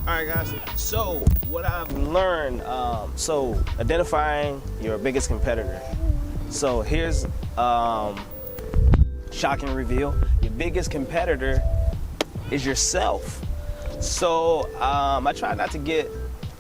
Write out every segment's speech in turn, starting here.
All right, guys. So what I've learned, so identifying your biggest competitor. So here's shocking reveal. Your biggest competitor is yourself. So I try not to get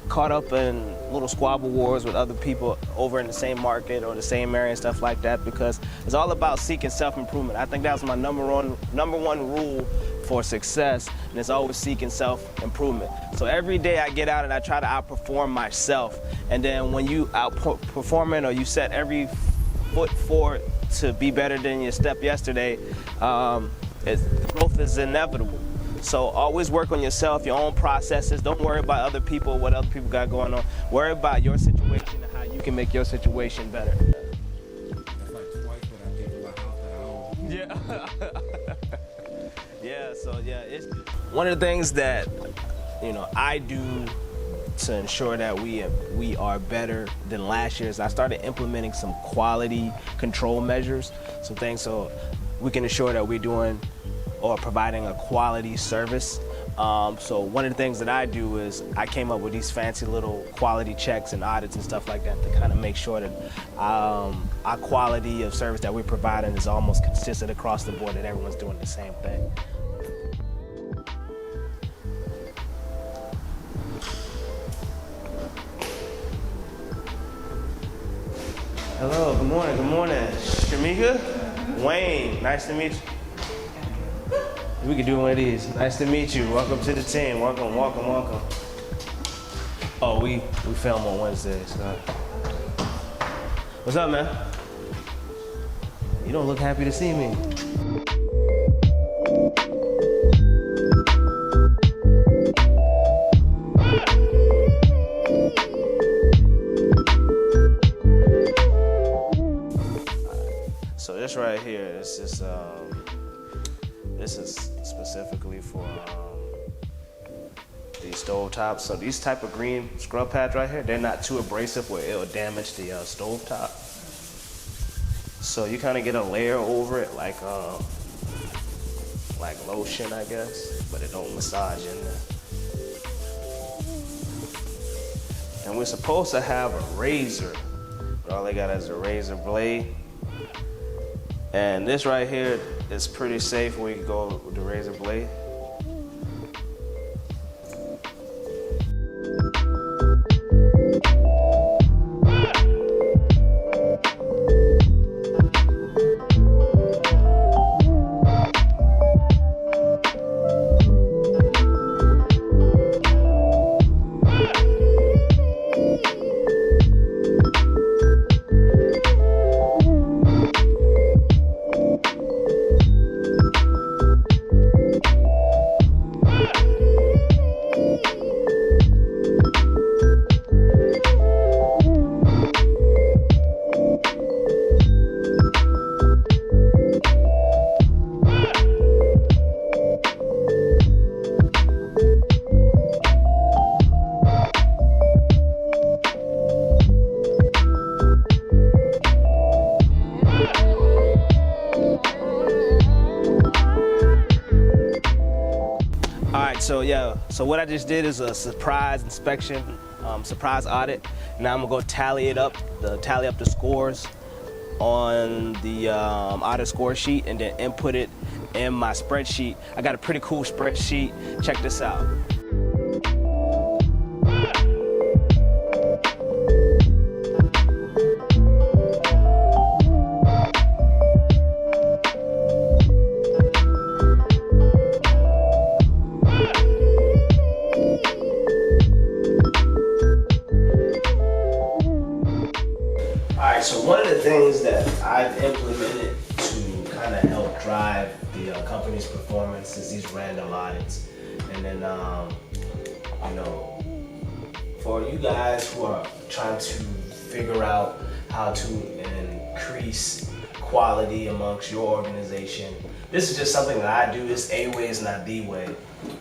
caught up in little squabble wars with other people over in the same market or the same area and stuff like that, because it's all about seeking self-improvement. I think that's my number one rule for success, and it's always seeking self-improvement. So every day I get out and I try to outperform myself, and then when you outperforming or you set every foot forward to be better than your step yesterday, growth is inevitable. So always work on yourself, your own processes. Don't worry about other people, what other people got going on. Worry about your situation and how you can make your situation better. That's like twice what I did for my house that I own. Yeah. It's one of the things that I do to ensure that we are better than last year is I started implementing some quality control measures, some things so we can ensure that we're doing or providing a quality service. So one of the things that I do is I came up with these fancy little quality checks and audits and stuff like that to kind of make sure that our quality of service that we're providing is almost consistent across the board, that everyone's doing the same thing. Hello, good morning. Shamika, Wayne, nice to meet you. We could do one of these. Nice to meet you. Welcome to the team. Welcome. Oh, we film on Wednesdays. So. What's up, man? You don't look happy to see me. So this right here, this is specifically for these stove tops. So these type of green scrub pads right here, they're not too abrasive where it'll damage the stove top. So you kind of get a layer over it, like lotion, I guess, but it don't massage in there. And we're supposed to have a razor, but all they got is a razor blade. And this right here is pretty safe where you can go with the razor blade. So what I just did is a surprise inspection, surprise audit. Now I'm gonna go tally up the scores on the audit score sheet and then input it in my spreadsheet. I got a pretty cool spreadsheet. Check this out. So one of the things that I've implemented to kind of help drive the company's performance is these random audits. And then, for you guys who are trying to figure out how to increase quality amongst your organization, this is just something that I do. It's a way, it's not the way.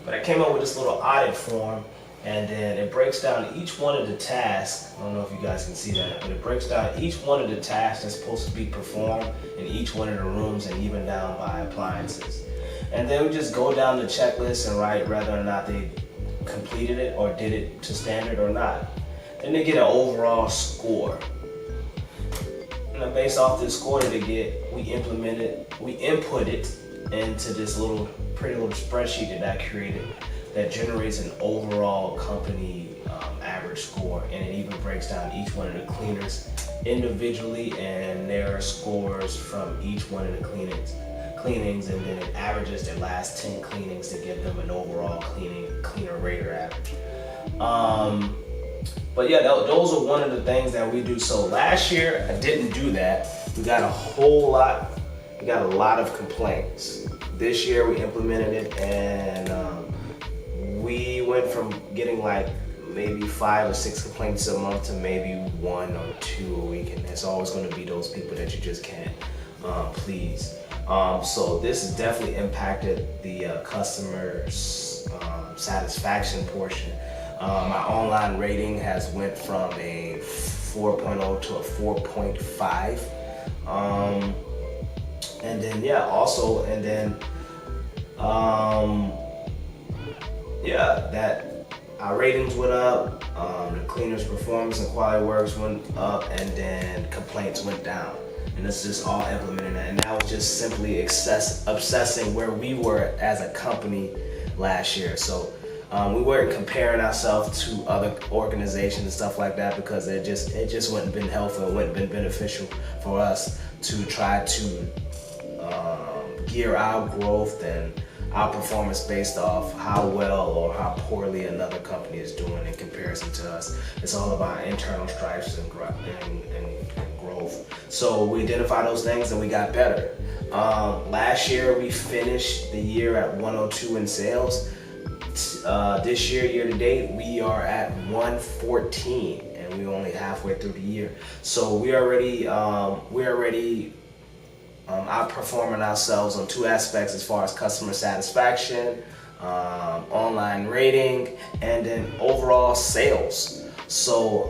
But I came up with this little audit form, And then it breaks down each one of the tasks. I don't know if you guys can see that, but it breaks down each one of the tasks that's supposed to be performed in each one of the rooms, and even down by appliances. And then we just go down the checklist and write whether or not they completed it or did it to standard or not. Then they get an overall score. And then based off this score that they get, we input it into this pretty little spreadsheet that I created that generates an overall company average score, and it even breaks down each one of the cleaners individually and their scores from each one of the cleanings, and then it averages their last 10 cleanings to give them an overall cleaner rater average. But yeah, those are one of the things that we do. So last year I didn't do that. We got a lot of complaints. This year we implemented it, and we went from getting like maybe 5 or 6 complaints a month to maybe 1 or 2 a week, and it's always going to be those people that you just can't please. So this has definitely impacted the customer satisfaction portion. My online rating has went from a 4.0 to a 4.5. And then that our ratings went up, the cleaners' performance and quality works went up, and then complaints went down. And it's just all implemented. And that was just simply obsessing where we were as a company last year. So we weren't comparing ourselves to other organizations and stuff like that, because it just wouldn't been helpful, it wouldn't been beneficial for us to try to gear our growth and our performance based off how well or how poorly another company is doing in comparison to us. It's all about internal stripes and growth. So we identified those things and we got better. Last year we finished the year at 102 in sales. This year to date, we are at 114, and we're only halfway through the year. So we're already outperforming ourselves on 2 aspects as far as customer satisfaction, online rating, and then overall sales. So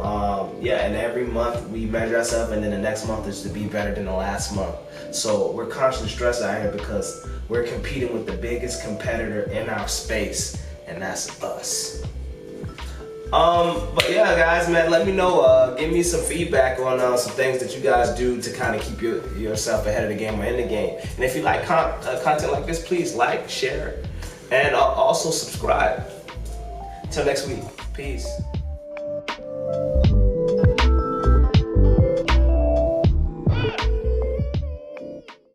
and every month we measure ourselves, and then the next month is to be better than the last month. So we're constantly stressed out here because we're competing with the biggest competitor in our space, and that's us. But yeah, guys, man, let me know, give me some feedback on some things that you guys do to kind of keep yourself ahead of the game or in the game. And if you like content like this, please like, share, and also subscribe. Till next week, peace.